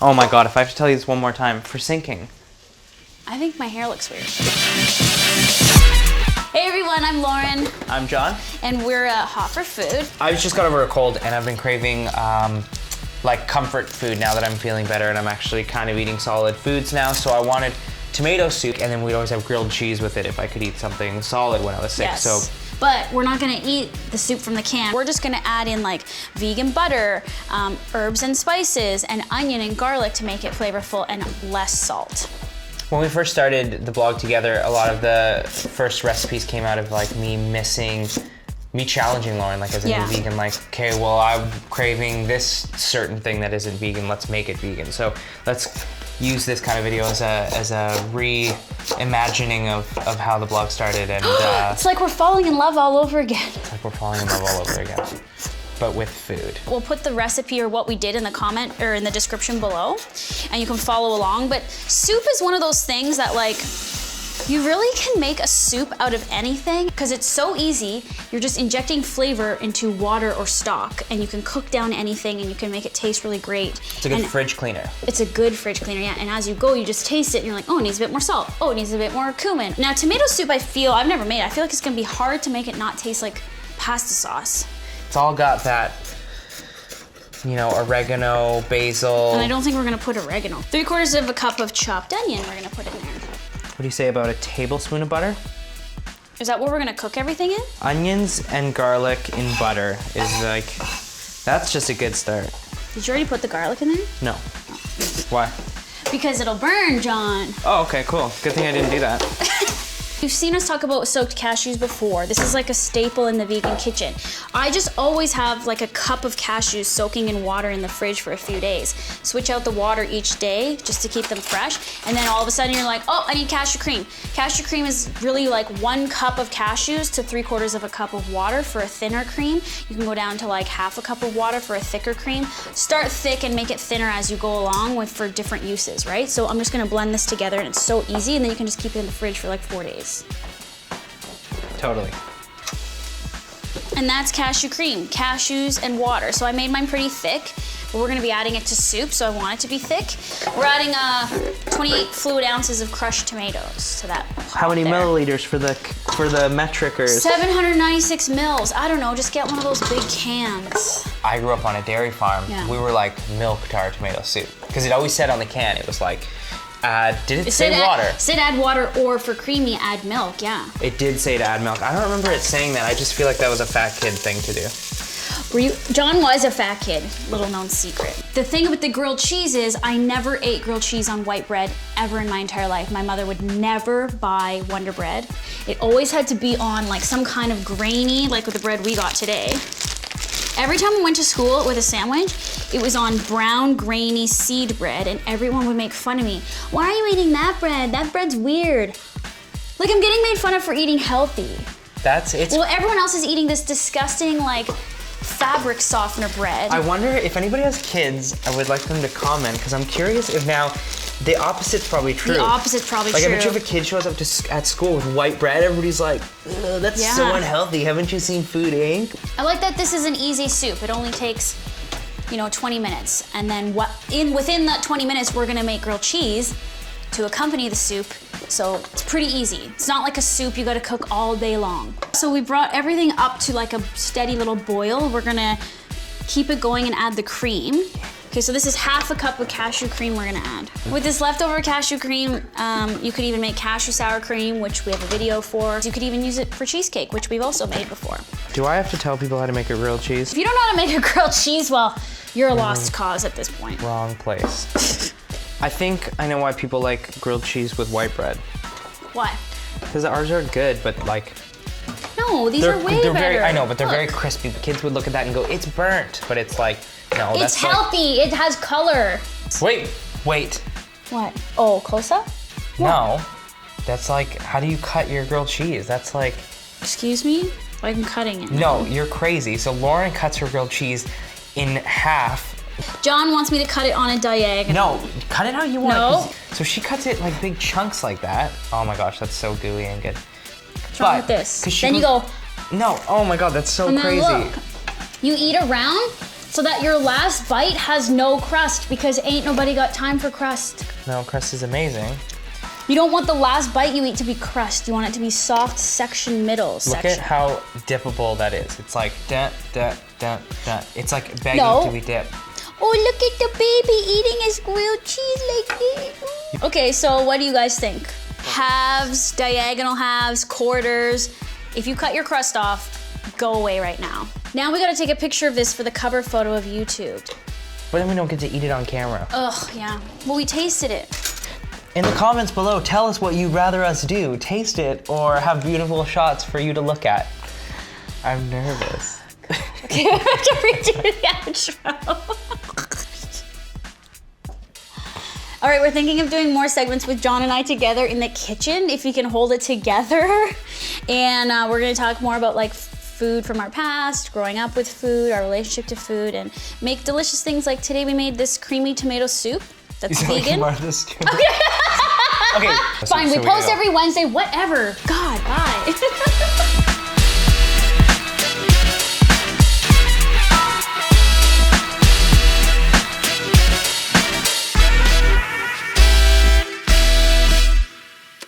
Oh my god, if I have to tell you this one more time, for sinking. I think my hair looks weird. Hey everyone, I'm Lauren. I'm John. And we're Hot for Food. I just got over a cold and I've been craving like comfort food now that I'm feeling better, and I'm actually kind of eating solid foods now. So I wanted tomato soup, and then we'd always have grilled cheese with it if I could eat something solid when I was sick. Yes. So. But we're not gonna eat the soup from the can. We're just gonna add in like vegan butter, herbs and spices, and onion and garlic to make it flavorful and less salt. When we first started the blog together, a lot of the first recipes came out of like me challenging Lauren, like as a new vegan, like, okay, well, I'm craving this certain thing that isn't vegan, let's make it vegan. So let's use this kind of video as a reimagining of how the blog started. And it's like we're falling in love all over again. It's like we're falling in love all over again, but with food. We'll put the recipe or what we did in the comment or in the description below, and you can follow along. But soup is one of those things that like, you really can make a soup out of anything because it's so easy. You're just injecting flavor into water or stock, and you can cook down anything and you can make it taste really great. It's a good fridge cleaner. It's a good fridge cleaner, yeah. And as you go, you just taste it and you're like, oh, it needs a bit more salt. Oh, it needs a bit more cumin. Now, tomato soup, I've never made it. I feel like it's gonna be hard to make it not taste like pasta sauce. It's all got that, you know, oregano, basil. And I don't think we're gonna put oregano. 3/4 of a cup of chopped onion we're gonna put in there. What do you say about a tablespoon of butter? Is that what we're gonna cook everything in? Onions and garlic in butter is like, that's just a good start. Did you already put the garlic in there? No. Why? Because it'll burn, John. Oh, okay, cool. Good thing I didn't do that. You've seen us talk about soaked cashews before. This is like a staple in the vegan kitchen. I just always have like a cup of cashews soaking in water in the fridge for a few days. Switch out the water each day just to keep them fresh. And then all of a sudden you're like, oh, I need cashew cream. Cashew cream is really like 1 cup of cashews to 3/4 of a cup of water for a thinner cream. You can go down to like 1/2 cup of water for a thicker cream. Start thick and make it thinner as you go along for different uses, right? So I'm just gonna blend this together, and it's so easy, and then you can just keep it in the fridge for like 4 days. Totally. And that's cashew cream, cashews and water. So I made mine pretty thick, but we're gonna be adding it to soup, so I want it to be thick. We're adding 28 fluid ounces of crushed tomatoes to that pot. How many milliliters for the metricers? 796 mils. I don't know, just get one of those big cans. I grew up on a dairy farm. Yeah. We were like milk to our tomato soup, because it always said on the can, it was like, did it say water? It said add water, or for creamy, add milk, yeah. It did say to add milk. I don't remember it saying that. I just feel like that was a fat kid thing to do. John was a fat kid, little known secret. The thing with the grilled cheese is I never ate grilled cheese on white bread ever in my entire life. My mother would never buy Wonder Bread. It always had to be on like some kind of grainy, like with the bread we got today. Every time we went to school with a sandwich, it was on brown, grainy seed bread, and everyone would make fun of me. Why are you eating that bread? That bread's weird. Like, I'm getting made fun of for eating healthy. Well, everyone else is eating this disgusting, like, fabric softener bread. I wonder if anybody has kids, I would like them to comment, because I'm curious if now the opposite's probably true. The opposite's probably true. Like, I bet you if a kid shows up at school with white bread, everybody's like, that's so unhealthy. Haven't you seen Food Inc? I like that this is an easy soup. It only takes, 20 minutes. And then within that 20 minutes, we're gonna make grilled cheese to accompany the soup. So it's pretty easy. It's not like a soup you gotta cook all day long. So we brought everything up to like a steady little boil. We're gonna keep it going and add the cream. Okay, so this is 1/2 cup of cashew cream we're gonna add. With this leftover cashew cream, you could even make cashew sour cream, which we have a video for. You could even use it for cheesecake, which we've also made before. Do I have to tell people how to make a grilled cheese? If you don't know how to make a grilled cheese, well, you're a lost cause at this point. Wrong place. I think I know why people like grilled cheese with white bread. Why? Because ours are good, but like... No, these are way better. I know, but they're very crispy. The kids would look at that and go, it's burnt. But it's like, no, that's healthy. It has color. Wait. What? Oh, close up? No. That's like, how do you cut your grilled cheese? That's like... Excuse me? Like I'm cutting it. No, you're crazy. So Lauren cuts her grilled cheese in half. John wants me to cut it on a diagonal. No, cut it how you want. No. So she cuts it like big chunks like that. Oh my gosh, that's so gooey and good. What's wrong with this? Then you go... No, oh my god, that's so crazy. Look, you eat around, so that your last bite has no crust, because ain't nobody got time for crust. No, crust is amazing. You don't want the last bite you eat to be crust. You want it to be soft section middle Look section. at how dippable that is. It's like da. It's like begging to be dipped. Oh, look at the baby eating his grilled cheese like this. Okay, so what do you guys think? Halves, diagonal halves, quarters. If you cut your crust off, go away right now. Now we gotta take a picture of this for the cover photo of YouTube. But then we don't get to eat it on camera. Ugh, yeah. Well, we tasted it. In the comments below, tell us what you'd rather us do. Taste it or have beautiful shots for you to look at. I'm nervous. Okay, we have to redo the outro. All right, we're thinking of doing more segments with John and I together in the kitchen, if we can hold it together. And we're gonna talk more about like food from our past, growing up with food, our relationship to food, and make delicious things. Like today we made this creamy tomato soup that's vegan. Okay, fine, we post every Wednesday, whatever. God, bye.